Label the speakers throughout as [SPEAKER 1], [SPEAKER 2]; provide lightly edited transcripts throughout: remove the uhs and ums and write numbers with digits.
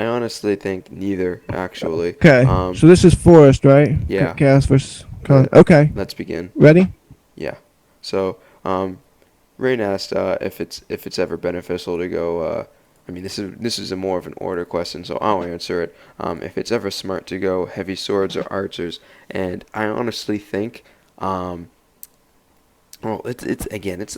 [SPEAKER 1] I honestly think neither, actually.
[SPEAKER 2] Okay, so this is Forest, right?
[SPEAKER 1] Yeah.
[SPEAKER 2] Chaos versus Con.
[SPEAKER 1] Let,
[SPEAKER 2] Okay,
[SPEAKER 1] let's begin.
[SPEAKER 2] ready?
[SPEAKER 1] Yeah. So, Rain asked if it's ever beneficial to go. I mean, this is a more of an order question, so I'll answer it. If it's ever smart to go heavy swords or archers, and I honestly think, well, it's again, it's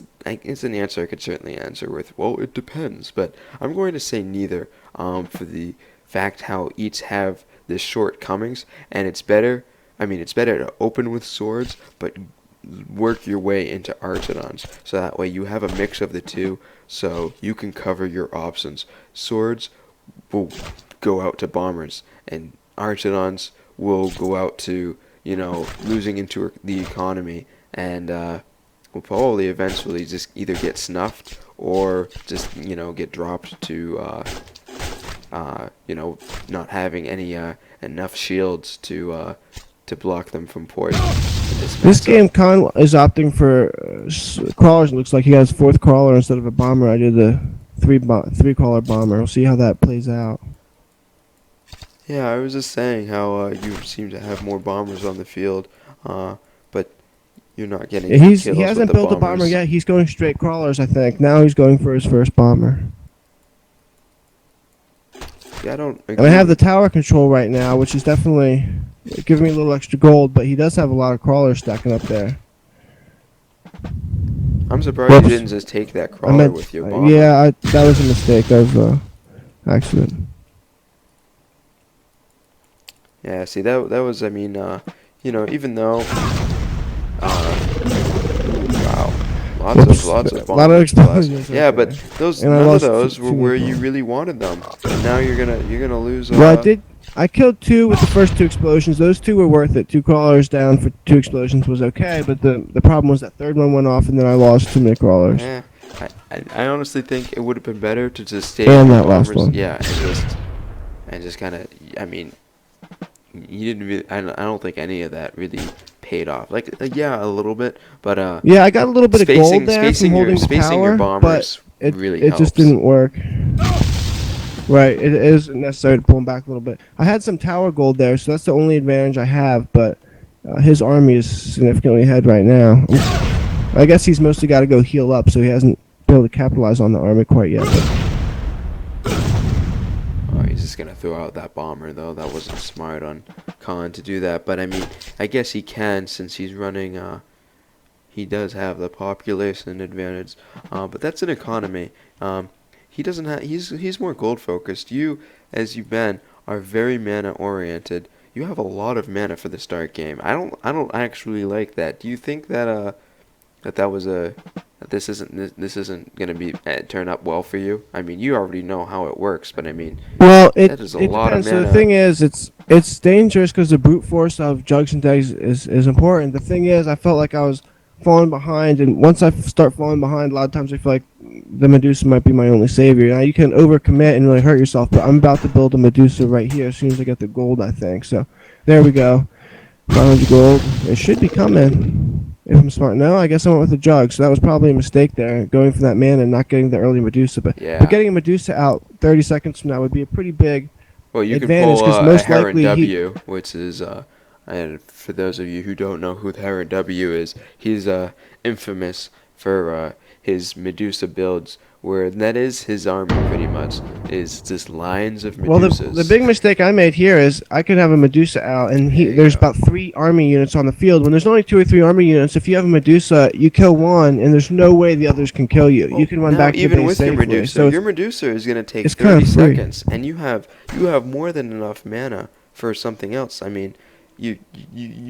[SPEAKER 1] an answer I could certainly answer with. Well, it depends, but I'm going to say neither. For the fact how each have the shortcomings, and it's better. I mean, it's better to open with swords, but work your way into Archidons, so that way you have a mix of the two, so you can cover your options. Swords will go out to bombers, and Archidons will go out to, losing into the economy, and will probably eventually just either get snuffed or just, get dropped to, not having any enough shields to block them from poison.
[SPEAKER 2] This game Con is opting for crawlers. It looks like he has fourth crawler instead of a bomber. I did the three crawler bomber. We'll see how that plays out.
[SPEAKER 1] Yeah, I was just saying how you seem to have more bombers on the field, but you're not getting kills
[SPEAKER 2] He hasn't
[SPEAKER 1] with the
[SPEAKER 2] built
[SPEAKER 1] bombers.
[SPEAKER 2] a bomber yet. He's going straight crawlers, I think. Now he's going for his first bomber.
[SPEAKER 1] Yeah, I don't agree.
[SPEAKER 2] And I have the tower control right now, which is definitely giving me a little extra gold, but he does have a lot of crawlers stacking up there.
[SPEAKER 1] I'm surprised you didn't just take that crawler with your bomber.
[SPEAKER 2] Yeah, that was a mistake. That was an accident.
[SPEAKER 1] Yeah, see, that was, I mean, even though, wow, lots of bombers.
[SPEAKER 2] A lot of explosions.
[SPEAKER 1] Yeah, but none of those were where you really wanted them. And now you're gonna lose.
[SPEAKER 2] Well, I killed 2 with the first 2 explosions. Those 2 were worth it. 2 crawlers down for 2 explosions was okay, but the problem was that third one went off, and then I lost too many crawlers.
[SPEAKER 1] Yeah, I honestly think it would have been better to just stay.
[SPEAKER 2] And that last one.
[SPEAKER 1] Yeah, and just kind of. I mean, you didn't really. I don't think any of that really paid off. Like yeah, a little bit, but
[SPEAKER 2] yeah, I got a little bit of gold there from holding the
[SPEAKER 1] spacing
[SPEAKER 2] tower,
[SPEAKER 1] your bombers
[SPEAKER 2] but
[SPEAKER 1] really
[SPEAKER 2] it
[SPEAKER 1] helps.
[SPEAKER 2] just didn't work. Right, it is necessary to pull him back a little bit. I had some tower gold there, so that's the only advantage I have, but his army is significantly ahead right now. I guess he's mostly got to go heal up, so he hasn't been able to capitalize on the army quite yet.
[SPEAKER 1] Oh, he's just going to throw out that bomber, though. That wasn't smart on Khan to do that, but I mean, I guess he can since he's running, he does have the population advantage, but that's an economy. He doesn't have. He's more gold focused. You, as you've been, are very mana oriented. You have a lot of mana for the start game. I don't actually like that. Do you think that this isn't gonna be turn up well for you? I mean, you already know how it works, but I mean,
[SPEAKER 2] well,
[SPEAKER 1] that is a lot
[SPEAKER 2] depends.
[SPEAKER 1] of mana.
[SPEAKER 2] So the thing is, it's dangerous because the brute force of jugs and decks is important. The thing is, I felt like I was falling behind, and once I start falling behind, a lot of times I feel like the Medusa might be my only savior. Now you can overcommit and really hurt yourself, but I'm about to build a Medusa right here as soon as I get the gold, I think. So there we go, 500 gold. It should be coming if I'm smart. No, I guess I went with the jug, so that was probably a mistake there, going for that mana and not getting the early Medusa. But getting a Medusa out 30 seconds from now would be a pretty big advantage,
[SPEAKER 1] pull
[SPEAKER 2] most
[SPEAKER 1] Heron
[SPEAKER 2] likely
[SPEAKER 1] W, which is and for those of you who don't know who Heron W is, he's infamous for his Medusa builds, where that is his army pretty much, is just lines of Medusas.
[SPEAKER 2] Well, the big mistake I made here is I could have a Medusa out, and there's about 3 army units on the field. When there's only 2 or 3 army units, if you have a Medusa, you kill one, and there's no way the others can kill you. You can run back to your base safely. Even with your Medusa,
[SPEAKER 1] your Medusa is going to take 30 seconds, and you have more than enough mana for something else. I mean, you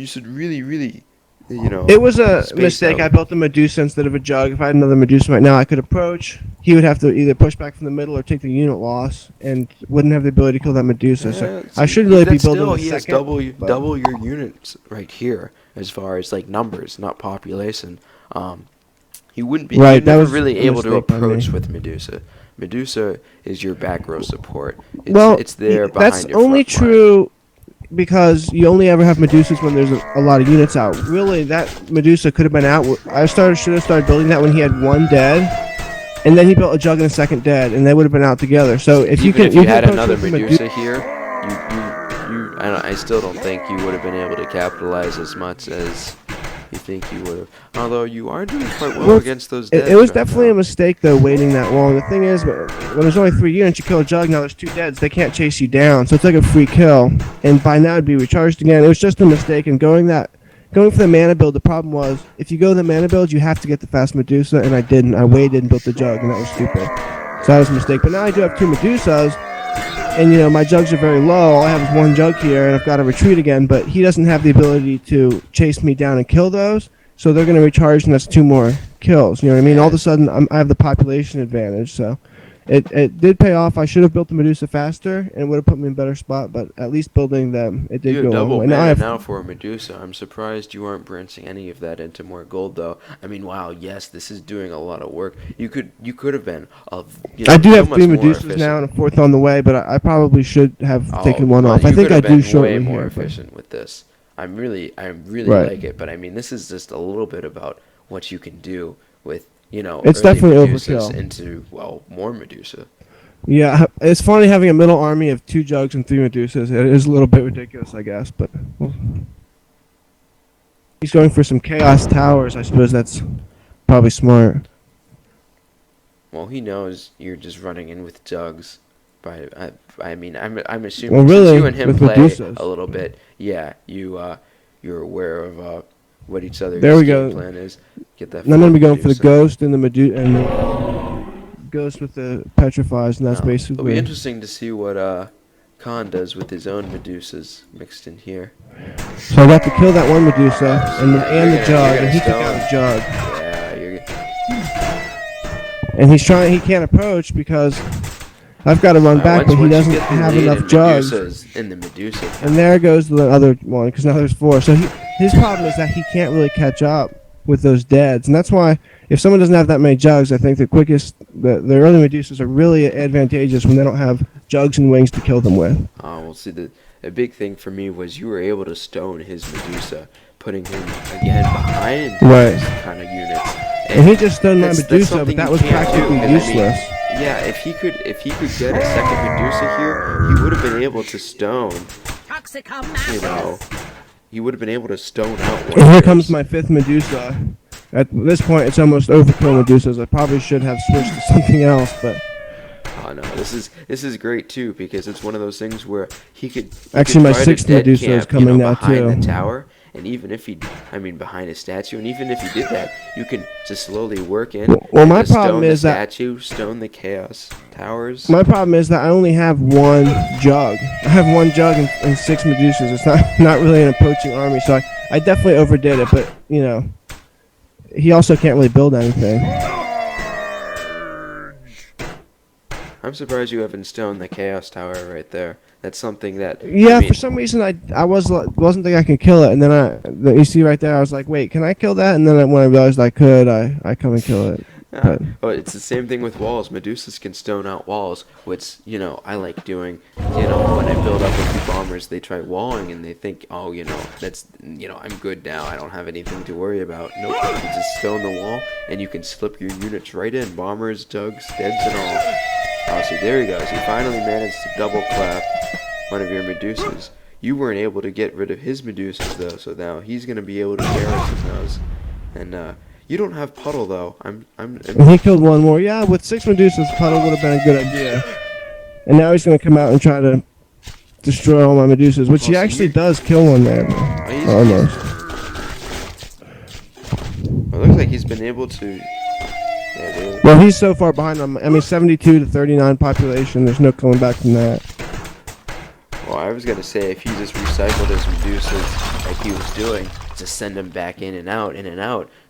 [SPEAKER 1] should really,
[SPEAKER 2] It was a mistake. I built a Medusa instead of a jug. If I had another Medusa right now, I could approach. He would have to either push back from the middle or take the unit loss, and wouldn't have the ability to kill that Medusa. So I should really be building a second.
[SPEAKER 1] He has double your units right here as far as like numbers, not population. He wouldn't be never really able to approach with Medusa. Medusa is your back row support. It's there behind your front line.
[SPEAKER 2] That's only true because you only ever have Medusas when there's a lot of units out. Really, that Medusa could have been out. I should have started building that when he had 1 dead, and then he built a jug and a second dead, and they would have been out together. So if you
[SPEAKER 1] Even
[SPEAKER 2] can,
[SPEAKER 1] if you had
[SPEAKER 2] approach
[SPEAKER 1] another
[SPEAKER 2] with the
[SPEAKER 1] Medusa here, I still don't think you would have been able to capitalize as much as you think you would have. Although you are doing quite well against those deads
[SPEAKER 2] it was
[SPEAKER 1] right
[SPEAKER 2] definitely
[SPEAKER 1] now.
[SPEAKER 2] a mistake though waiting that long. The thing is, when there's only 3 units, you kill a jug. Now there's 2 deads. They can't chase you down, so it's like a free kill. And by now it'd be recharged again. It was just a mistake. And going for the mana build, the problem was if you go the mana build, you have to get the fast Medusa, and I didn't. I waited and built the jug, and that was stupid. So that was a mistake. But now I do have 2 Medusas, and my jugs are very low. All I have is 1 jug here, and I've got to retreat again. But he doesn't have the ability to chase me down and kill those, so they're going to recharge, and that's 2 more kills. You know what I mean? All of a sudden, I have the population advantage. So it did pay off. I should have built the Medusa faster, and it would have put me in a better spot. But at least building them, it did
[SPEAKER 1] You
[SPEAKER 2] go
[SPEAKER 1] have
[SPEAKER 2] a long
[SPEAKER 1] double
[SPEAKER 2] way.
[SPEAKER 1] mana now for a Medusa. I'm surprised you aren't branching any of that into more gold, though. I mean, wow, yes, this is doing a lot of work. You could have been,
[SPEAKER 2] I do
[SPEAKER 1] so
[SPEAKER 2] have
[SPEAKER 1] much
[SPEAKER 2] 3
[SPEAKER 1] more
[SPEAKER 2] Medusas now and
[SPEAKER 1] efficient.
[SPEAKER 2] a 4th on the way, but I probably should have taken
[SPEAKER 1] Oh,
[SPEAKER 2] 1
[SPEAKER 1] well,
[SPEAKER 2] off. I
[SPEAKER 1] you
[SPEAKER 2] think
[SPEAKER 1] could
[SPEAKER 2] I
[SPEAKER 1] have
[SPEAKER 2] do
[SPEAKER 1] been
[SPEAKER 2] shortly
[SPEAKER 1] way more
[SPEAKER 2] here. But
[SPEAKER 1] efficient with this. I really
[SPEAKER 2] right.
[SPEAKER 1] like it, but I mean, this is just a little bit about what you can do with,
[SPEAKER 2] It's
[SPEAKER 1] early
[SPEAKER 2] definitely
[SPEAKER 1] Medusas
[SPEAKER 2] overkill.
[SPEAKER 1] into, well, more Medusa.
[SPEAKER 2] Yeah, it's funny having a middle army of 2 jugs and 3 Medusas. It is a little bit ridiculous, I guess, but he's going for some chaos towers. I suppose that's probably smart.
[SPEAKER 1] Well, he knows you're just running in with jugs. But I mean, I'm
[SPEAKER 2] Well,
[SPEAKER 1] assuming since
[SPEAKER 2] really,
[SPEAKER 1] you and him
[SPEAKER 2] with
[SPEAKER 1] play
[SPEAKER 2] Medusas.
[SPEAKER 1] a little bit, yeah, you're aware of what each
[SPEAKER 2] There
[SPEAKER 1] other's
[SPEAKER 2] we
[SPEAKER 1] game
[SPEAKER 2] go.
[SPEAKER 1] plan is. Get that
[SPEAKER 2] And I'm gonna
[SPEAKER 1] fourth
[SPEAKER 2] be going for the
[SPEAKER 1] Medusa.
[SPEAKER 2] ghost and the ghost with the petrifies, and that's
[SPEAKER 1] It'll be
[SPEAKER 2] basically.
[SPEAKER 1] interesting to see what Khan does with his own Medusas mixed in here.
[SPEAKER 2] So I got to kill that 1 Medusa and
[SPEAKER 1] You're
[SPEAKER 2] the jug,
[SPEAKER 1] gonna
[SPEAKER 2] and he took
[SPEAKER 1] stone.
[SPEAKER 2] out a jug.
[SPEAKER 1] Yeah, you're.
[SPEAKER 2] And he can't approach because I've got to run back, but he
[SPEAKER 1] Once you
[SPEAKER 2] doesn't
[SPEAKER 1] get the
[SPEAKER 2] have
[SPEAKER 1] lead
[SPEAKER 2] enough
[SPEAKER 1] in
[SPEAKER 2] jugs.
[SPEAKER 1] Medusas in the Medusa.
[SPEAKER 2] And there goes the other one, because now there's 4. So his problem is that he can't really catch up with those deads. And that's why, if someone doesn't have that many jugs, I think the early Medusas are really advantageous when they don't have jugs and wings to kill them with.
[SPEAKER 1] Well, see, the big thing for me was you were able to stone his Medusa, putting him again behind these kind of units.
[SPEAKER 2] And he just stunned my
[SPEAKER 1] That's
[SPEAKER 2] Medusa,
[SPEAKER 1] something
[SPEAKER 2] but that
[SPEAKER 1] you
[SPEAKER 2] was
[SPEAKER 1] can't do,
[SPEAKER 2] practically
[SPEAKER 1] 'cause, I mean,
[SPEAKER 2] useless.
[SPEAKER 1] yeah, if he could get a second Medusa here, he would have been able to stone. He would have been able to stone out one.
[SPEAKER 2] And here
[SPEAKER 1] of
[SPEAKER 2] comes
[SPEAKER 1] those.
[SPEAKER 2] my 5th Medusa. At this point, it's almost overkill Medusas. I probably should have switched to something else, but
[SPEAKER 1] Oh no, this is great too, because it's one of those things where he could
[SPEAKER 2] Actually, my
[SPEAKER 1] try to
[SPEAKER 2] 6th
[SPEAKER 1] dead
[SPEAKER 2] Medusa is
[SPEAKER 1] camp,
[SPEAKER 2] coming now,
[SPEAKER 1] behind
[SPEAKER 2] too.
[SPEAKER 1] the tower, and even if behind his statue, and even if he did that, you can just slowly work in.
[SPEAKER 2] Well,
[SPEAKER 1] and
[SPEAKER 2] my
[SPEAKER 1] just
[SPEAKER 2] problem
[SPEAKER 1] stone
[SPEAKER 2] is
[SPEAKER 1] the
[SPEAKER 2] that
[SPEAKER 1] statue, stone the chaos towers.
[SPEAKER 2] my problem is that I only have 1 jug. I have 1 jug and 6 Medusas. It's not really an approaching army, so I definitely overdid it. But he also can't really build anything.
[SPEAKER 1] I'm surprised you haven't stoned the chaos tower right there. That's something that
[SPEAKER 2] Yeah, for some reason I wasn't thinking I could kill it, and then you see right there, I was like, wait, can I kill that? And then when I realized I could, I come and kill it.
[SPEAKER 1] Oh, it's the same thing with walls. Medusas can stone out walls, which, I like doing. When I build up a few bombers, they try walling and they think, oh, that's, I'm good now. I don't have anything to worry about. Nope, you just stone the wall and you can slip your units right in. Bombers, jugs, deads, and all. Oh, see, there he goes. He finally managed to double clap one of your Medusas. You weren't able to get rid of his Medusas, though, so now he's going to be able to garrison those. And, you don't have Puddle, though.
[SPEAKER 2] And he killed 1 more. Yeah, with 6 Medusas, Puddle would have been a good idea. And now he's going to come out and try to destroy all my Medusas, which he actually does kill 1 there. Almost.
[SPEAKER 1] Well, it looks like he's been able to. Yeah,
[SPEAKER 2] well, he's so far behind him. I mean, 72 to 39 population. There's no coming back from that.
[SPEAKER 1] Well, I was gonna say if he just recycled his Medusas like he was doing, just send them back in and out,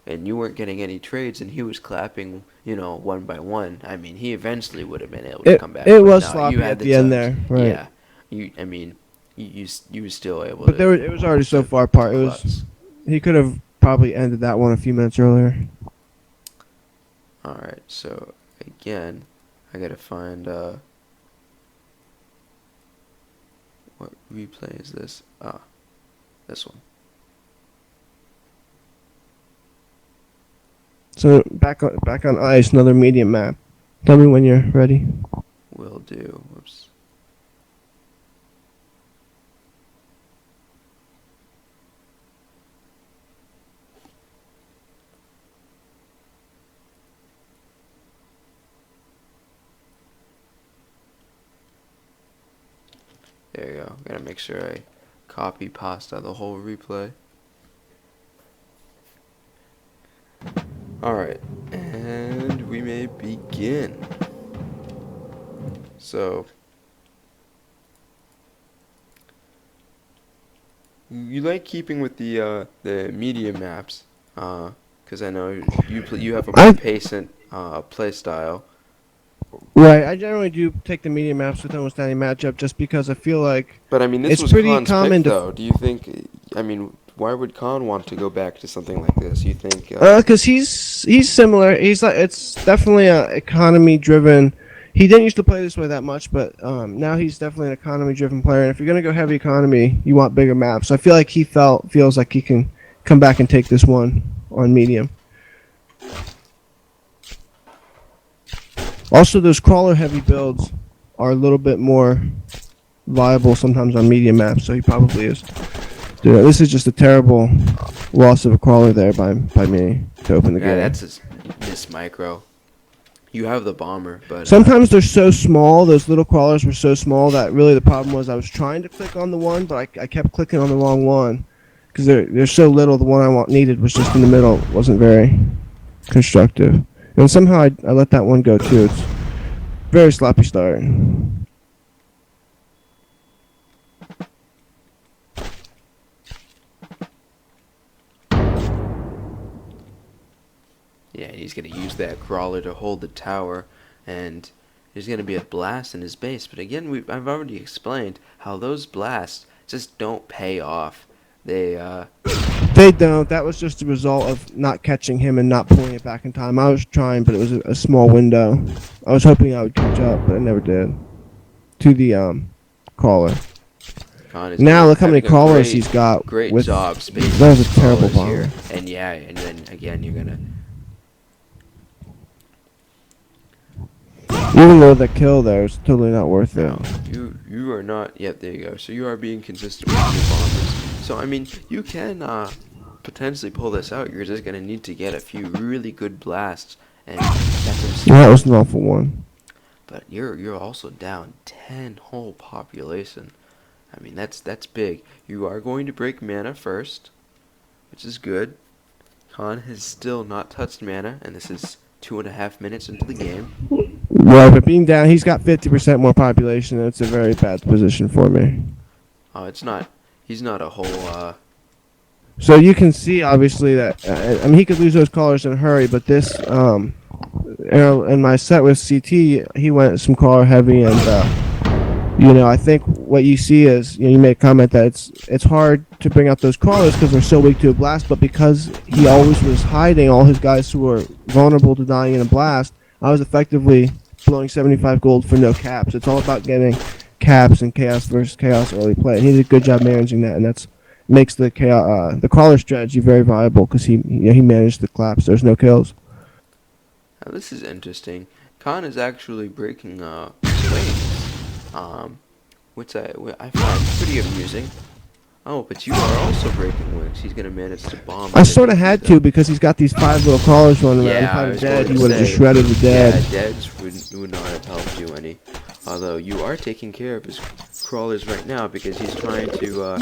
[SPEAKER 1] and you weren't getting any trades, and he was clapping, 1 by 1. I mean, he eventually would have been able to come back.
[SPEAKER 2] It
[SPEAKER 1] but
[SPEAKER 2] was
[SPEAKER 1] no,
[SPEAKER 2] sloppy
[SPEAKER 1] you had
[SPEAKER 2] at the end there, right?
[SPEAKER 1] Yeah, you were still able.
[SPEAKER 2] But it was already so far apart. He could have probably ended that one a few minutes earlier.
[SPEAKER 1] All right, so again, I gotta find what replay is this? This one.
[SPEAKER 2] So back on ice, another medium map. Tell me when you're ready.
[SPEAKER 1] Will do. Whoops. There you go. Gotta make sure I copy pasta the whole replay. Alright, and we may begin. So, you like keeping with the media maps, because I know you have a more
[SPEAKER 2] I
[SPEAKER 1] patient play style.
[SPEAKER 2] Right, I generally do take the medium maps with almost any matchup just because I feel like
[SPEAKER 1] But I mean, this
[SPEAKER 2] it's
[SPEAKER 1] was
[SPEAKER 2] pretty
[SPEAKER 1] Khan's pick,
[SPEAKER 2] common to.
[SPEAKER 1] though. Do you think? I mean, why would Khan want to go back to something like this? You think?
[SPEAKER 2] Cause he's similar. He's like it's definitely a economy driven. He didn't used to play this way that much, but now he's definitely an economy driven player. And if you're gonna go heavy economy, you want bigger maps. So I feel like he feels like he can come back and take this one on medium. Also, those crawler heavy builds are a little bit more viable sometimes on medium maps. So he probably is. Dude, this is just a terrible loss of a crawler there by me to open the
[SPEAKER 1] Yeah,
[SPEAKER 2] game.
[SPEAKER 1] that's a miss micro. You have the bomber, but
[SPEAKER 2] Sometimes they're so small, those little crawlers were so small that really the problem was I was trying to click on the one, but I kept clicking on the wrong one because they're so little. The one needed was just in the middle. It wasn't very constructive. And somehow I let that one go too. It's very sloppy start.
[SPEAKER 1] yeah, he's gonna use that crawler to hold the tower, and there's gonna be a blast in his base. But again, I've already explained how those blasts just don't pay off. They
[SPEAKER 2] They don't. That was just a result of not catching him and not pulling it back in time. I was trying, but it was a small window. I was hoping I would catch up, but I never did. To the crawler.
[SPEAKER 1] Khan is
[SPEAKER 2] Now look how many
[SPEAKER 1] having a
[SPEAKER 2] crawlers he's got.
[SPEAKER 1] great
[SPEAKER 2] With
[SPEAKER 1] job spacing
[SPEAKER 2] that was a
[SPEAKER 1] his
[SPEAKER 2] terrible
[SPEAKER 1] crawlers
[SPEAKER 2] bomb.
[SPEAKER 1] here. And yeah, and then again you're gonna.
[SPEAKER 2] Even though the kill there is totally not worth it.
[SPEAKER 1] No, you are not. Yep, there you go. So you are being consistent with your bombers. So I mean, you can potentially pull this out. You're just gonna need to get a few really good blasts and get some.
[SPEAKER 2] That was an awful one.
[SPEAKER 1] But you're also down 10 whole population. I mean, that's big. You are going to break mana first, which is good. Khan has still not touched mana, and this is 2.5 minutes into the game.
[SPEAKER 2] Right, but being down, he's got 50% more population. And it's a very bad position for me.
[SPEAKER 1] Oh, it's not. He's not a whole.
[SPEAKER 2] So you can see obviously that I mean he could lose those callers in a hurry, but this in my set with CT, he went some caller heavy, and I think what you see is you made a comment that it's hard to bring out those crawlers because they're so weak to a blast, but because he always was hiding all his guys who were vulnerable to dying in a blast, I was effectively blowing 75 gold for no caps. It's all about getting caps and chaos versus chaos early play. And he did a good job managing that, and that's makes the crawler strategy very viable because he managed the claps. There's no kills.
[SPEAKER 1] Now this is interesting. Khan is actually breaking wings, which I find pretty amusing. Oh, but you are also breaking wings. He's gonna manage to bomb.
[SPEAKER 2] I sort of had to because he's got these 5 little crawlers running around.
[SPEAKER 1] Yeah,
[SPEAKER 2] If I was dead, he would have just shredded the dead.
[SPEAKER 1] Yeah, deads would not have helped you any. Although you are taking care of his crawlers right now because he's trying to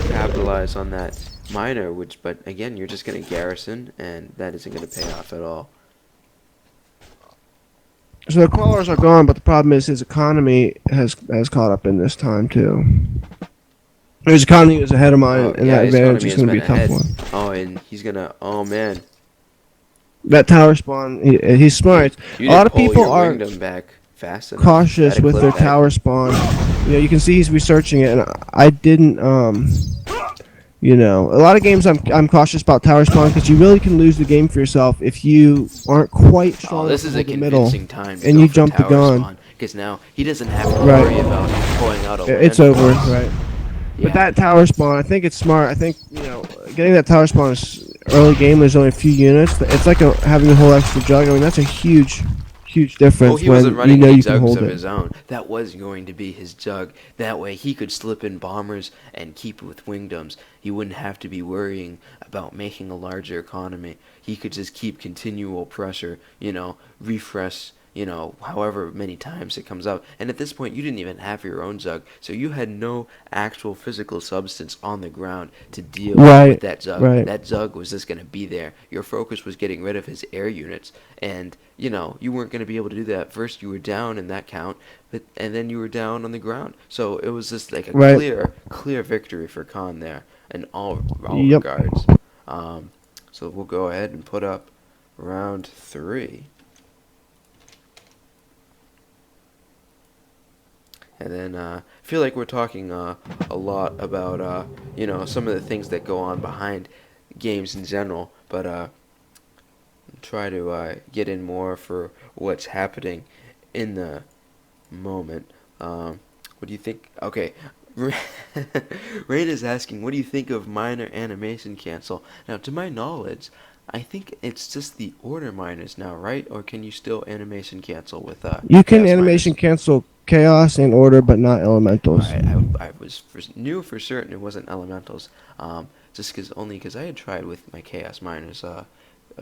[SPEAKER 1] capitalize on that miner. But again, you're just gonna garrison, and that isn't gonna pay off at all.
[SPEAKER 2] So the crawlers are gone, but the problem is his economy has caught up in this time too. His economy was ahead of mine, and that
[SPEAKER 1] his
[SPEAKER 2] advantage
[SPEAKER 1] economy
[SPEAKER 2] is going to be a tough
[SPEAKER 1] ahead.
[SPEAKER 2] one.
[SPEAKER 1] Oh, and he's gonna. Oh man.
[SPEAKER 2] That tower spawn, he's smart.
[SPEAKER 1] You
[SPEAKER 2] A lot
[SPEAKER 1] did
[SPEAKER 2] of
[SPEAKER 1] pull
[SPEAKER 2] people
[SPEAKER 1] your
[SPEAKER 2] are
[SPEAKER 1] wingdom back fast enough.
[SPEAKER 2] cautious
[SPEAKER 1] Gotta
[SPEAKER 2] with
[SPEAKER 1] clip
[SPEAKER 2] their
[SPEAKER 1] that.
[SPEAKER 2] tower spawn. You can see he's researching it, and I didn't. A lot of games I'm cautious about tower spawn because you really can lose the game for yourself if you aren't quite strong
[SPEAKER 1] Oh, this
[SPEAKER 2] enough
[SPEAKER 1] is
[SPEAKER 2] to
[SPEAKER 1] a
[SPEAKER 2] hold the middle.
[SPEAKER 1] convincing time to
[SPEAKER 2] and
[SPEAKER 1] go
[SPEAKER 2] you
[SPEAKER 1] for
[SPEAKER 2] jump the
[SPEAKER 1] tower
[SPEAKER 2] gun.
[SPEAKER 1] spawn, because now he doesn't have to
[SPEAKER 2] Right.
[SPEAKER 1] worry about pulling out a
[SPEAKER 2] It's
[SPEAKER 1] land
[SPEAKER 2] over,
[SPEAKER 1] force.
[SPEAKER 2] right?
[SPEAKER 1] Yeah.
[SPEAKER 2] But that tower spawn, I think it's smart. I think getting that tower spawn early game there's only a few units, it's like having a whole extra jug. I mean, that's a huge
[SPEAKER 1] Oh,
[SPEAKER 2] difference
[SPEAKER 1] he wasn't
[SPEAKER 2] when you
[SPEAKER 1] running
[SPEAKER 2] know
[SPEAKER 1] any
[SPEAKER 2] you can
[SPEAKER 1] jugs
[SPEAKER 2] hold
[SPEAKER 1] of
[SPEAKER 2] it.
[SPEAKER 1] his own. That was going to be his jug. That way he could slip in bombers and keep it with wingdoms. He wouldn't have to be worrying about making a larger economy. He could just keep continual pressure, refresh, however many times it comes out. And at this point, you didn't even have your own jug, so you had no actual physical substance on the ground to deal with
[SPEAKER 2] Right,
[SPEAKER 1] that jug.
[SPEAKER 2] right.
[SPEAKER 1] That jug was just going to be there. Your focus was getting rid of his air units, and you weren't going to be able to do that. First, you were down in that count, and then you were down on the ground. So it was just like a
[SPEAKER 2] Right.
[SPEAKER 1] clear victory for Khan there in all
[SPEAKER 2] Yep.
[SPEAKER 1] regards. So we'll go ahead and put up round 3. And then I feel like we're talking a lot about some of the things that go on behind games in general, but try to get in more for what's happening in the moment. What do you think? Okay, Rain is asking, what do you think of minor animation cancel? Now, to my knowledge, I think it's just the order miners now, right? Or can you still animation cancel with
[SPEAKER 2] You can
[SPEAKER 1] chaos
[SPEAKER 2] animation
[SPEAKER 1] miners?
[SPEAKER 2] cancel chaos and order, but not elementals.
[SPEAKER 1] Right, I knew for certain it wasn't elementals, just because I had tried with my chaos miners a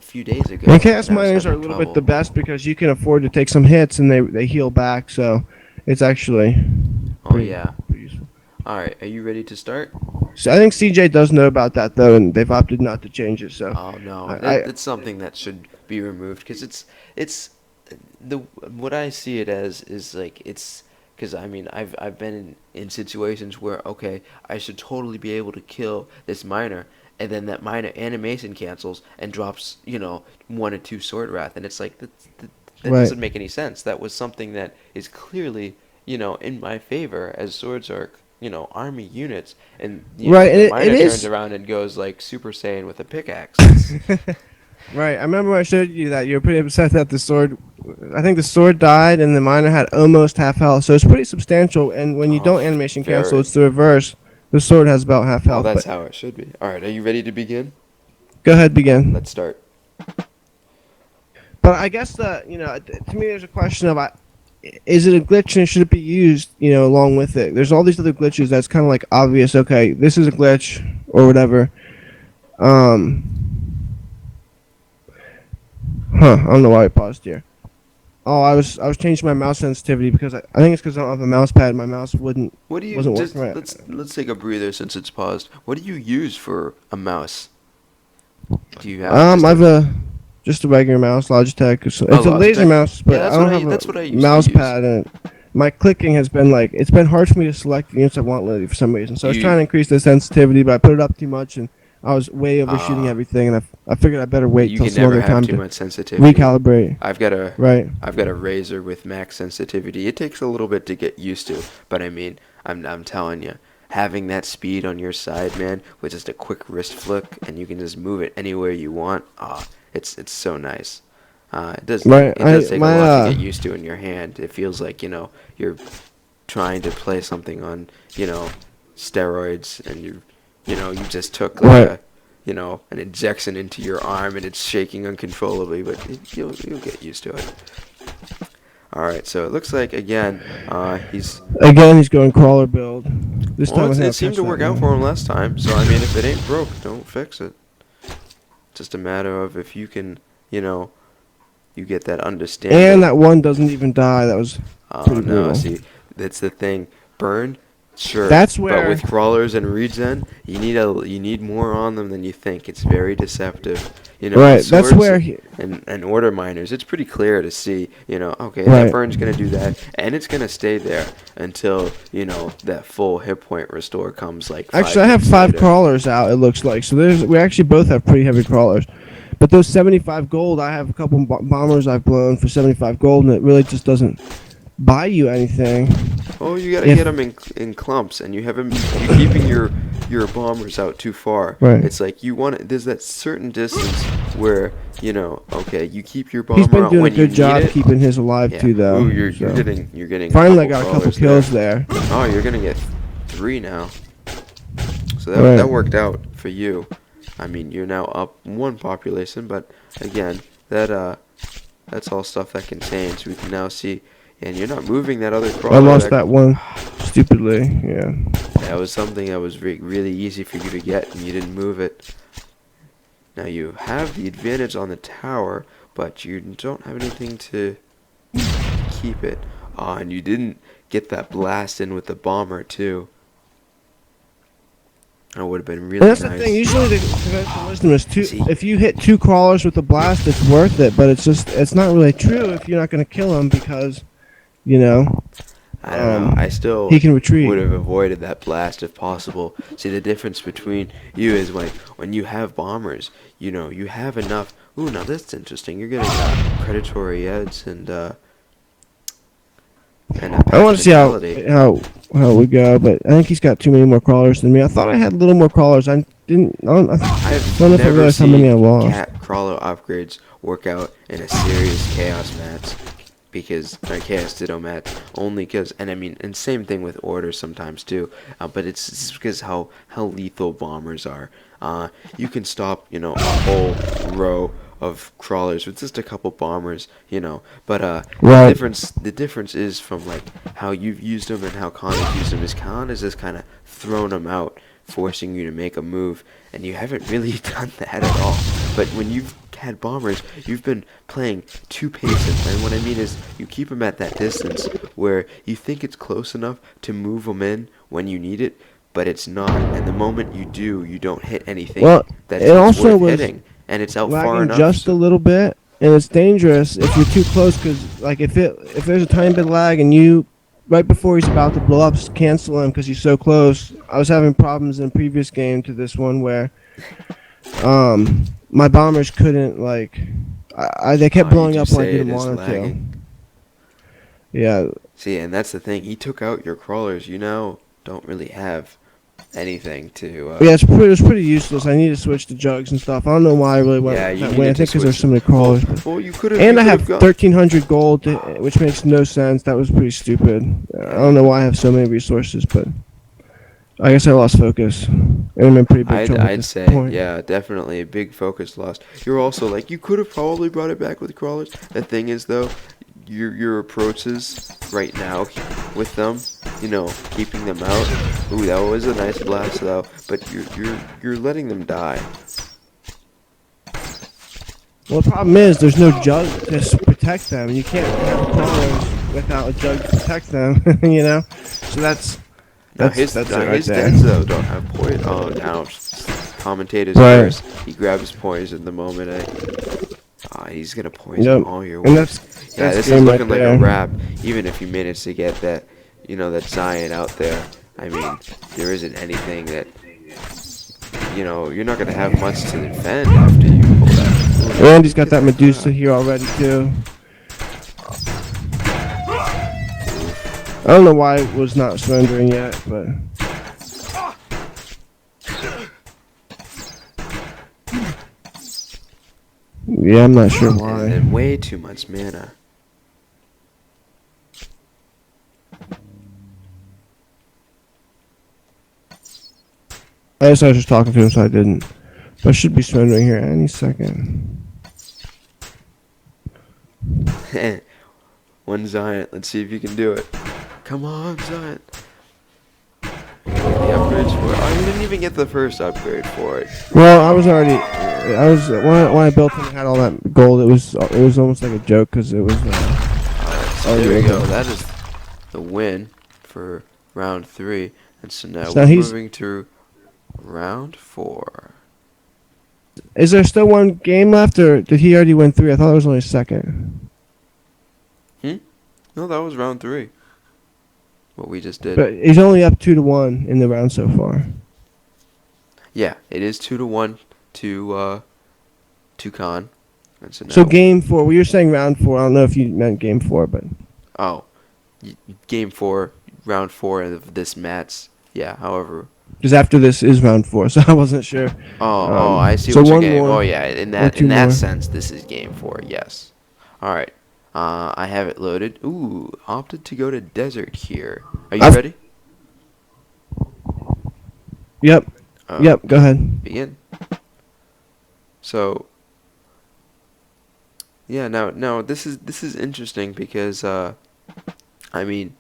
[SPEAKER 1] few days
[SPEAKER 2] And
[SPEAKER 1] ago,
[SPEAKER 2] chaos
[SPEAKER 1] and I was
[SPEAKER 2] miners are a
[SPEAKER 1] having
[SPEAKER 2] little bit the
[SPEAKER 1] trouble.
[SPEAKER 2] best because you can afford to take some hits and they heal back, so it's actually
[SPEAKER 1] Oh
[SPEAKER 2] pretty,
[SPEAKER 1] yeah.
[SPEAKER 2] pretty useful.
[SPEAKER 1] All right, are you ready to start?
[SPEAKER 2] So I think CJ does know about that though, and they've opted not to change it. So
[SPEAKER 1] Oh no,
[SPEAKER 2] I
[SPEAKER 1] that's something that should be removed because it's the what I see it as is like it's because I mean I've been in situations where okay I should totally be able to kill this miner and then that miner animation cancels and drops 1 or 2 sword wrath and it's like that
[SPEAKER 2] right,
[SPEAKER 1] doesn't make any sense. That was something that is clearly in my favor as swords are army units and
[SPEAKER 2] right, and
[SPEAKER 1] the
[SPEAKER 2] it
[SPEAKER 1] miner turns
[SPEAKER 2] is.
[SPEAKER 1] around and goes like Super Saiyan with a pickaxe. It's,
[SPEAKER 2] Right, I remember when I showed you that you were pretty upset that the sword. I think the sword died and the miner had almost half health, so it's pretty substantial. And when you
[SPEAKER 1] oh,
[SPEAKER 2] don't animation cancel,
[SPEAKER 1] very.
[SPEAKER 2] it's the reverse. The sword has about half
[SPEAKER 1] Well,
[SPEAKER 2] health.
[SPEAKER 1] that's
[SPEAKER 2] But
[SPEAKER 1] how it should be. All right, are you ready to begin?
[SPEAKER 2] go ahead,
[SPEAKER 1] Let's
[SPEAKER 2] begin.
[SPEAKER 1] start.
[SPEAKER 2] But I guess to me, there's a question of is it a glitch and should it be used, along with it? There's all these other glitches that's kind of like obvious. Okay, this is a glitch or whatever. Um, I don't know why I paused here. Oh, I was changing my mouse sensitivity because I think it's because I don't have a mouse pad. My mouse wouldn't
[SPEAKER 1] What do you
[SPEAKER 2] wasn't
[SPEAKER 1] just
[SPEAKER 2] working right.
[SPEAKER 1] let's take a breather since it's paused. What do you use for a mouse? Do you have just
[SPEAKER 2] I've just a regular mouse, Logitech.
[SPEAKER 1] a
[SPEAKER 2] It's a laser
[SPEAKER 1] Logitech?
[SPEAKER 2] mouse,
[SPEAKER 1] Yeah,
[SPEAKER 2] but I don't have
[SPEAKER 1] that's
[SPEAKER 2] a
[SPEAKER 1] what I used to
[SPEAKER 2] mouse
[SPEAKER 1] use.
[SPEAKER 2] pad, and my clicking has been like it's been hard for me to select the units I want lately for some reason. So I was trying
[SPEAKER 1] You
[SPEAKER 2] to increase the sensitivity, but I put it up too much, and I was way overshooting
[SPEAKER 1] uh
[SPEAKER 2] everything, and I figured I better wait
[SPEAKER 1] you
[SPEAKER 2] till
[SPEAKER 1] can
[SPEAKER 2] some
[SPEAKER 1] never
[SPEAKER 2] other
[SPEAKER 1] have
[SPEAKER 2] time
[SPEAKER 1] too
[SPEAKER 2] to
[SPEAKER 1] much sensitivity.
[SPEAKER 2] recalibrate.
[SPEAKER 1] I've got a
[SPEAKER 2] Right.
[SPEAKER 1] I've got a razor with max sensitivity. It takes a little bit to get used to, but I mean, I'm telling you, having that speed on your side, man, with just a quick wrist flick and you can just move it anywhere you want. It's so nice.
[SPEAKER 2] Right.
[SPEAKER 1] It does take a
[SPEAKER 2] My
[SPEAKER 1] lot to get used to in your hand. It feels like, you're trying to play something on, steroids and you just took like
[SPEAKER 2] right.
[SPEAKER 1] an injection into your arm and it's shaking uncontrollably, but you'll get used to it. All right, so it looks like again, he's
[SPEAKER 2] Again, he's going crawler build. This
[SPEAKER 1] well.
[SPEAKER 2] time I think
[SPEAKER 1] It
[SPEAKER 2] I'll
[SPEAKER 1] seemed
[SPEAKER 2] catch
[SPEAKER 1] to
[SPEAKER 2] that
[SPEAKER 1] work out for him
[SPEAKER 2] one.
[SPEAKER 1] last time. So I mean, if it ain't broke, don't fix it. Just a matter of if you can, you get that
[SPEAKER 2] And
[SPEAKER 1] understanding.
[SPEAKER 2] that one doesn't even die. That was
[SPEAKER 1] Oh
[SPEAKER 2] pretty
[SPEAKER 1] no,
[SPEAKER 2] brutal.
[SPEAKER 1] see, that's the thing. Burn, sure,
[SPEAKER 2] That's
[SPEAKER 1] but
[SPEAKER 2] where
[SPEAKER 1] with crawlers and regen, you need more on them than you think. It's very deceptive. With
[SPEAKER 2] right. That's
[SPEAKER 1] swords
[SPEAKER 2] where he
[SPEAKER 1] and order miners, it's pretty clear to see. Okay, that
[SPEAKER 2] right.
[SPEAKER 1] burn's gonna do that, and it's gonna stay there until that full hit point restore comes like
[SPEAKER 2] Actually,
[SPEAKER 1] five
[SPEAKER 2] I have
[SPEAKER 1] hits
[SPEAKER 2] five
[SPEAKER 1] later.
[SPEAKER 2] crawlers out. It looks like so. We actually both have pretty heavy crawlers, but those 75 gold. I have a couple bombers I've blown for 75 gold, and it really just doesn't buy you anything.
[SPEAKER 1] Oh, you gotta
[SPEAKER 2] If
[SPEAKER 1] get them in clumps, and you're keeping your bombers out too far.
[SPEAKER 2] right,
[SPEAKER 1] It's like you want it. There's that certain distance where okay, you keep your
[SPEAKER 2] he's
[SPEAKER 1] bomber
[SPEAKER 2] been
[SPEAKER 1] out
[SPEAKER 2] doing a
[SPEAKER 1] when you
[SPEAKER 2] good
[SPEAKER 1] need
[SPEAKER 2] job
[SPEAKER 1] it.
[SPEAKER 2] keeping his alive
[SPEAKER 1] Yeah.
[SPEAKER 2] too, though.
[SPEAKER 1] Ooh, you're
[SPEAKER 2] So
[SPEAKER 1] getting a
[SPEAKER 2] finally, I
[SPEAKER 1] couple
[SPEAKER 2] got a couple
[SPEAKER 1] crawlers there.
[SPEAKER 2] kills there.
[SPEAKER 1] Oh, you're gonna get 3 now. So that
[SPEAKER 2] Right.
[SPEAKER 1] worked out for you. I mean, you're now up one population, but again, that's all stuff that can change. We can now see, and you're not moving that other
[SPEAKER 2] I
[SPEAKER 1] crawler.
[SPEAKER 2] lost that one stupidly. Yeah.
[SPEAKER 1] That was something that was really easy for you to get, and you didn't move it. Now you have the advantage on the tower, but you don't have anything to keep it. And you didn't get that blast in with the bomber too. That would have been
[SPEAKER 2] And
[SPEAKER 1] really
[SPEAKER 2] that's the
[SPEAKER 1] nice.
[SPEAKER 2] thing. Usually the conventional wisdom is two.
[SPEAKER 1] See.
[SPEAKER 2] If you hit 2 crawlers with a blast, it's worth it. But it's not really true if you're not going to kill him because, you know,
[SPEAKER 1] I don't know. I still
[SPEAKER 2] he can retreat.
[SPEAKER 1] would have avoided that blast if possible. See, the difference between you is like when you have bombers, you know, you have enough. Ooh, now that's interesting. You're getting predatory edge and a
[SPEAKER 2] I want to see
[SPEAKER 1] mentality.
[SPEAKER 2] how we go, but I think he's got too many more crawlers than me. I thought I had a little more crawlers. I didn't. I don't know
[SPEAKER 1] I've
[SPEAKER 2] if I
[SPEAKER 1] never
[SPEAKER 2] realized how many I
[SPEAKER 1] seen
[SPEAKER 2] lost.
[SPEAKER 1] cat crawler upgrades work out in a serious chaos match because chaos ditto match only because, and I mean, and same thing with order sometimes too. But it's because how lethal bombers are. You can stop, you know, a whole row of crawlers with just a couple bombers, you know. But
[SPEAKER 2] Right.
[SPEAKER 1] the difference is from like how you've used them and how Khan has used them. Is Khan has just kind of thrown them out, forcing you to make a move, and you haven't really done that at all. But when you've had bombers, you've been playing too patient, and what I mean is you keep them at that distance where you think it's close enough to move them in when you need it, but it's not. And the moment you do, you don't hit anything
[SPEAKER 2] Well,
[SPEAKER 1] that
[SPEAKER 2] it
[SPEAKER 1] it's
[SPEAKER 2] also
[SPEAKER 1] worth
[SPEAKER 2] was
[SPEAKER 1] hitting, and it's out far
[SPEAKER 2] lagging
[SPEAKER 1] enough.
[SPEAKER 2] just a little bit, and it's dangerous if you're too close. Because like if there's a tiny bit of lag and you right before he's about to blow up, cancel him because he's so close. I was having problems in a previous game to this one where my bombers couldn't like they kept blowing
[SPEAKER 1] You
[SPEAKER 2] up when I
[SPEAKER 1] say
[SPEAKER 2] didn't
[SPEAKER 1] it is
[SPEAKER 2] want them
[SPEAKER 1] lagging.
[SPEAKER 2] to. Yeah,
[SPEAKER 1] See, and that's the thing. He took out your crawlers. You now don't really have anything to.
[SPEAKER 2] yeah, it was pretty useless. I need to switch to jugs and stuff. I don't know why I really went
[SPEAKER 1] Yeah, you
[SPEAKER 2] that way. I
[SPEAKER 1] needed to
[SPEAKER 2] think because there's
[SPEAKER 1] switch.
[SPEAKER 2] so many crawlers. But.
[SPEAKER 1] Well, you could have.
[SPEAKER 2] And I have 1,300 gold, which makes no sense. That was pretty stupid. I don't know why I have so many resources, but I guess I lost focus. And I'm in pretty big trouble at
[SPEAKER 1] I'd
[SPEAKER 2] this
[SPEAKER 1] say,
[SPEAKER 2] point.
[SPEAKER 1] yeah, definitely a big focus lost. You're also like you could have probably brought it back with crawlers. The thing is though, your approaches right now with them, you know, keeping them out. Ooh, that was a nice blast though, but you're letting them die.
[SPEAKER 2] Well, the problem is there's no jug to protect them. You can't have crawlers without a jug to protect them, you know? So that's
[SPEAKER 1] Now
[SPEAKER 2] it right
[SPEAKER 1] his
[SPEAKER 2] there.
[SPEAKER 1] deads though don't have poison. Oh, now commentators
[SPEAKER 2] Right.
[SPEAKER 1] curse. He grabs poison the moment. He's gonna poison
[SPEAKER 2] Yep.
[SPEAKER 1] all your
[SPEAKER 2] And
[SPEAKER 1] works. Yeah,
[SPEAKER 2] that's
[SPEAKER 1] this is
[SPEAKER 2] game
[SPEAKER 1] looking
[SPEAKER 2] right
[SPEAKER 1] like a
[SPEAKER 2] there.
[SPEAKER 1] wrap. Even if you manage to get that, you know, that Zion out there. I mean, there isn't anything that, you know, you're not gonna have much to defend after you pull that.
[SPEAKER 2] And he's got that Medusa here already, too. I don't know why it was not surrendering yet, but... Yeah, I'm not sure why.
[SPEAKER 1] And way too much mana.
[SPEAKER 2] I guess I was just talking to him, so I didn't. But I should be surrendering here any second.
[SPEAKER 1] One Zion. Let's see if you can do it. Come on, Zion. The upgrades for it. Oh, you didn't even get the first upgrade for it.
[SPEAKER 2] Well, I was already... when I built him and had all that gold, it was almost like a joke, because it was...
[SPEAKER 1] Alright, so there we go. That is the win for round 3. And so now
[SPEAKER 2] So
[SPEAKER 1] we're
[SPEAKER 2] he's-
[SPEAKER 1] moving to round 4.
[SPEAKER 2] Is there still one game left, or did he already win 3? I thought it was only second.
[SPEAKER 1] No, that was round 3. What we just did.
[SPEAKER 2] But he's only up 2-1 in the round so far.
[SPEAKER 1] Yeah, it is 2-1 to Khan. And so now
[SPEAKER 2] So game 4, well, you're saying round 4. I don't know if you meant game 4, but...
[SPEAKER 1] game 4, round 4 of this match. Yeah, however.
[SPEAKER 2] Because after this is round 4, so I wasn't sure.
[SPEAKER 1] I see
[SPEAKER 2] so
[SPEAKER 1] what you're
[SPEAKER 2] one
[SPEAKER 1] getting.
[SPEAKER 2] more,
[SPEAKER 1] Oh yeah, in
[SPEAKER 2] or
[SPEAKER 1] that
[SPEAKER 2] two more.
[SPEAKER 1] sense, this is game 4. Yes. All right. I have it loaded. Ooh, opted to go to desert here. Are you ready?
[SPEAKER 2] Yep. Yep. Go ahead.
[SPEAKER 1] Begin. So yeah, now this is interesting because I mean,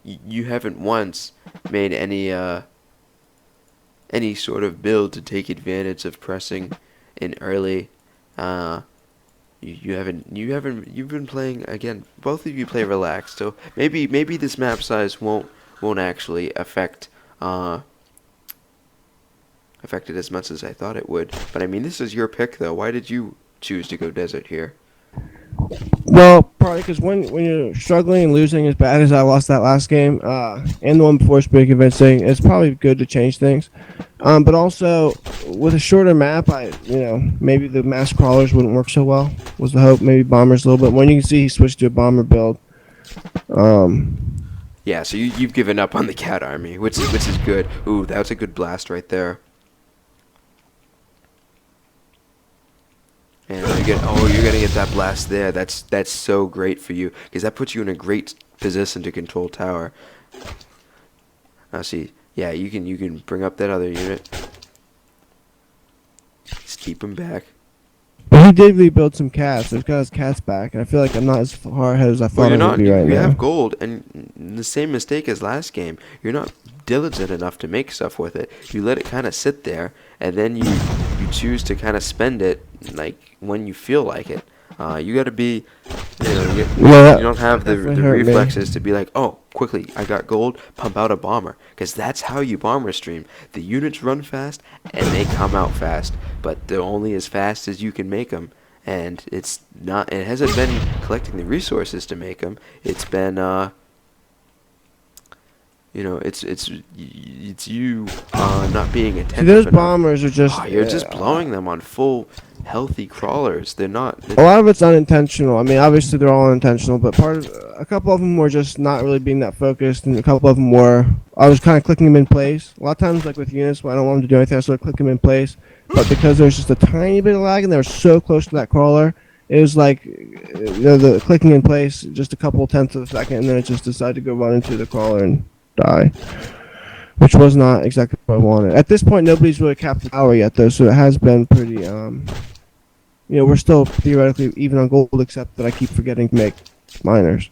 [SPEAKER 1] you haven't once made any sort of build to take advantage of pressing in early. Uh, you've been playing again. Both of you play relaxed, so maybe this map size won't actually uh affect it as much as I thought it would. But I mean, this is your pick though. Why did you choose to go desert here?
[SPEAKER 2] Well, probably because when you're struggling and losing as bad as I lost that last game, and the one before is pretty convincing, it's probably good to change things. But also with a shorter map, maybe the mass crawlers wouldn't work so well. Was the hope? Maybe bombers a little bit. When you can see he switched to a bomber build.
[SPEAKER 1] Yeah, so you've given up on the cat army, which is good. Ooh, that was a good blast right there. And you're gonna get that blast there. That's so great for you because that puts you in a great position to control tower. Now see, yeah, you can bring up that other unit. Just keep him back.
[SPEAKER 2] But he did rebuild some cats. So he's got his cats back, and I feel like I'm not as far ahead as I
[SPEAKER 1] Well,
[SPEAKER 2] thought
[SPEAKER 1] you're
[SPEAKER 2] I would
[SPEAKER 1] not.
[SPEAKER 2] be right
[SPEAKER 1] You
[SPEAKER 2] now.
[SPEAKER 1] have gold, and the same mistake as last game. You're not diligent enough to make stuff with it. You let it kind of sit there, and then you choose to kind of spend it like when you feel like it. You got to be,
[SPEAKER 2] Well,
[SPEAKER 1] you don't have the
[SPEAKER 2] definitely hurt me.
[SPEAKER 1] reflexes to be like, oh, quickly, I got gold, pump out a bomber, because that's how you bomber stream. The units run fast and they come out fast, but they're only as fast as you can make them. And it's not. It hasn't been collecting the resources to make them. It's been, it's you not being attentive
[SPEAKER 2] See, those
[SPEAKER 1] enough.
[SPEAKER 2] bombers are just.
[SPEAKER 1] Oh, you're just blowing them on full, healthy crawlers. They're not.
[SPEAKER 2] A lot of it's unintentional. I mean, obviously they're all unintentional, but a couple of them were just not really being that focused, and a couple of them were. I was kind of clicking them in place. A lot of times, like with units, when I don't want them to do anything, I sort of click them in place. But because there's just a tiny bit of lag, and they were so close to that crawler, it was like the clicking in place just a couple tenths of a second, and then it just decided to go run into the crawler and die, which was not exactly what I wanted. At this point, nobody's really capped the tower yet, though, so it has been pretty. We're still theoretically even on gold, except that I keep forgetting to make miners.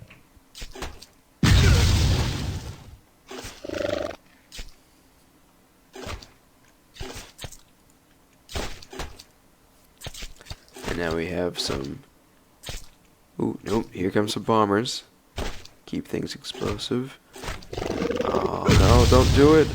[SPEAKER 1] And now we have some. Ooh, nope. Here comes some bombers. Keep things explosive. Oh no! Don't do it.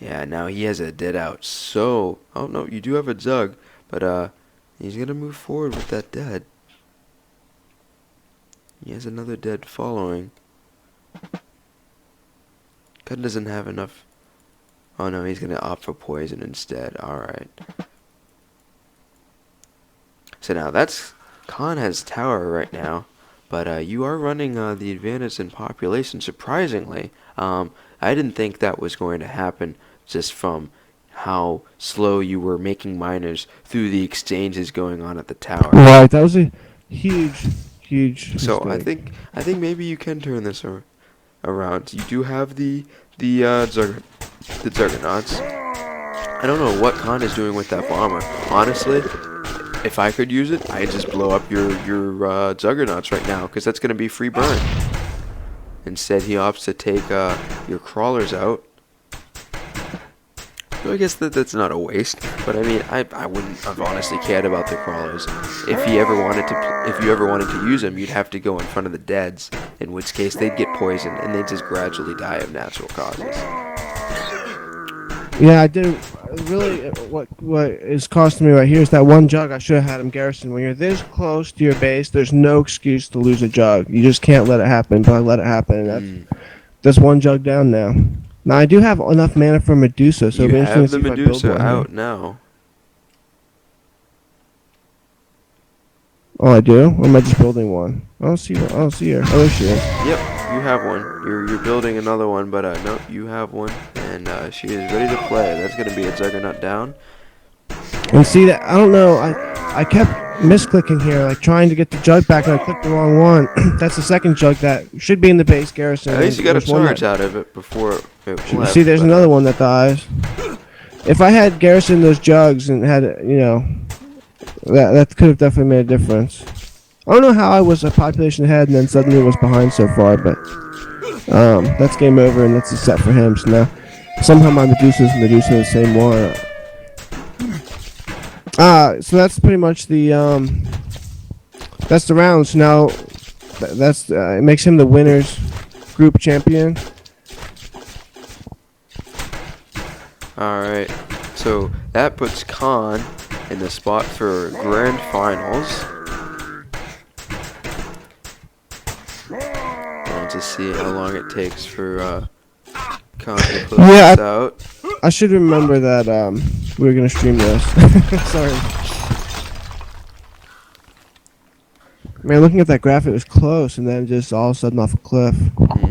[SPEAKER 1] Yeah, now he has a dead out. So, oh no, you do have a Zug, but he's gonna move forward with that dead. He has another dead following. Cut doesn't have enough. Oh no, he's gonna opt for poison instead. Alright. So now Khan has tower right now, but you are running the advantage in population. Surprisingly, I didn't think that was going to happen just from how slow you were making miners through the exchanges going on at the tower.
[SPEAKER 2] Right, that was a huge.
[SPEAKER 1] So
[SPEAKER 2] mistake.
[SPEAKER 1] I think maybe you can turn this around. You do have the Juggernauts. I don't know what Khan is doing with that bomber. Honestly, if I could use it, I'd just blow up your Juggernauts right now, because that's going to be free burn. Instead, he opts to take your crawlers out. So I guess that's not a waste, but I mean, I wouldn't have honestly cared about the crawlers. If you ever wanted to use them, you'd have to go in front of the deads, in which case they'd get poisoned and they'd just gradually die of natural causes.
[SPEAKER 2] Yeah, I did. Really, what is costing me right here is that one jug I should have had him garrison. When you're this close to your base, there's no excuse to lose a jug. You just can't let it happen. But I let it happen. And that's one jug down now. Now I do have enough mana for Medusa, so
[SPEAKER 1] You
[SPEAKER 2] it'll be interesting
[SPEAKER 1] have
[SPEAKER 2] to
[SPEAKER 1] the
[SPEAKER 2] see if I build
[SPEAKER 1] Medusa
[SPEAKER 2] one
[SPEAKER 1] out
[SPEAKER 2] here.
[SPEAKER 1] now.
[SPEAKER 2] Oh, I do. Or am I just building one? I don't see her. Oh, there she is.
[SPEAKER 1] Yep, you have one. You're building another one, but no, you have one, and she is ready to play. That's gonna be a Juggernaut down.
[SPEAKER 2] And see that I don't know. I kept misclicking here, like trying to get the jug back, and I clicked the wrong one. That's the second jug that should be in the base, Garrison.
[SPEAKER 1] At least you got a
[SPEAKER 2] There's one
[SPEAKER 1] charge out of it before it left.
[SPEAKER 2] see, there's
[SPEAKER 1] but,
[SPEAKER 2] another one that dies. If I had Garrison those jugs and had, you know, that could have definitely made a difference. I don't know how I was a population ahead and then suddenly was behind so far, but that's game over and that's a set for him. So now somehow my Medusa's the same one. So that's pretty much the that's the round. So now it makes him the winners group champion.
[SPEAKER 1] Alright, so that puts Khan in the spot for grand finals. And to see how long it takes for Khan to close this out.
[SPEAKER 2] I should remember that we were gonna stream this. Sorry. Man, looking at that graph, it was close, and then just all of a sudden off a cliff.